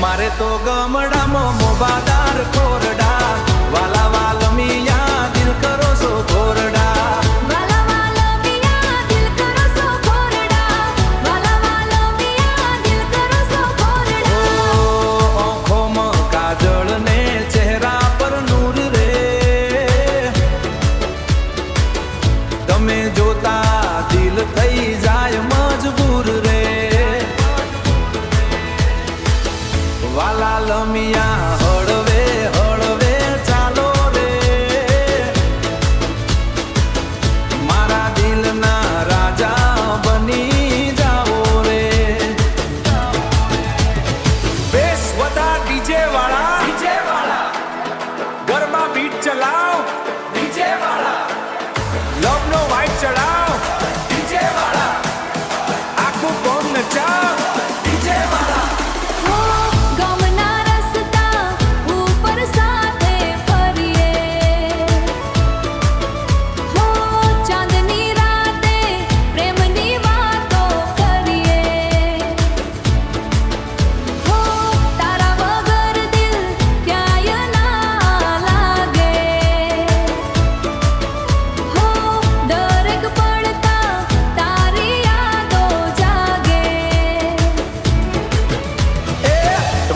મારે તો ગમડામાં મોબાદાર ખોરડા વાલા વાલમિયા દિલ કરો સો ખોરડા વાલા વાલમિયા દિલ કરો સો ખોરડા વાલા વાલમિયા દિલ કરો સો ખોરડા આંખોમાં કાજળ ને ચહેરા પર નૂર રે તમે જોતા દિલ થઈ જાય મજબૂર રે વાલા લમિયા હળવે હળવે ચાલો રે મારા દિલના રાજા બની જાઓ રે બેસ વતા ડીજે વાળા ગરબા બીટ ચલાવ ડીજે વાળા લવ નો વાઇટ ચડાવ ડીજે વાળા આખું કોમ નચાવ ડીજે વાળા ગમના રસ્તા ઉપર સાથે ફરીએ હો ચાંદની રાતે પ્રેમની વાતો કરીએ હો તારા વગર દિલ ક્યાંય ના લાગે હો દરેક પડતા તારી યાદો જાગે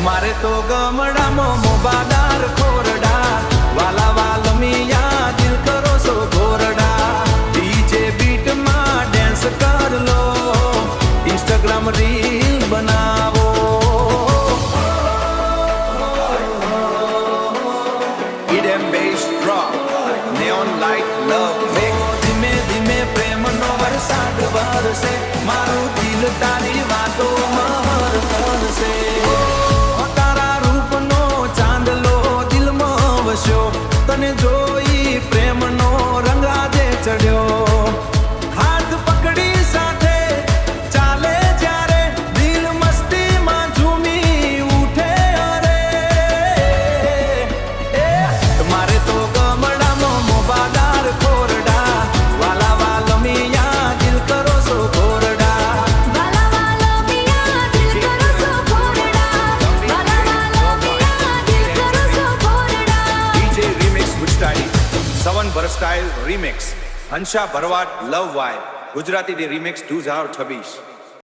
મારે તો ગમડામાં મોબાદાર ખોરડા વાલા વાલમિયા દિલ કરો સો ઘોરડા ડીજે બીટમાં ડેન્સ કર લો ઇન્સ્ટાગ્રામ રીલ બનાવો ઇડેમ બેસ ડ્રોપ neon light love ધીમે ધીમે પ્રેમનો વરસાદ વરસે મારું દિલ તારી વાતોમાં હર કરશે તારા રૂપનો ચાંદલો દિલમાં વસ્યો તને જોઈ પ્રેમનો રંગ આજે ચડ્યો હાથ પકડી સાથે ચાલે જ્યારે દિલ મસ્તીમાં ઝૂમી ઉઠે અરે મારે તો ગમડામાં મોબાદાર ખોરડા વાલા વાલમિયા દિલ કરો સો ખોરડા વાલા વાલમિયા દિલ કરો સો ખોરડા વાલા વાલમિયા દિલ કરો સો Khorda DJ Remix Gujarati Savan Versatile Remix Hansha Bharwat Love Vibe Gujarati Remix 2026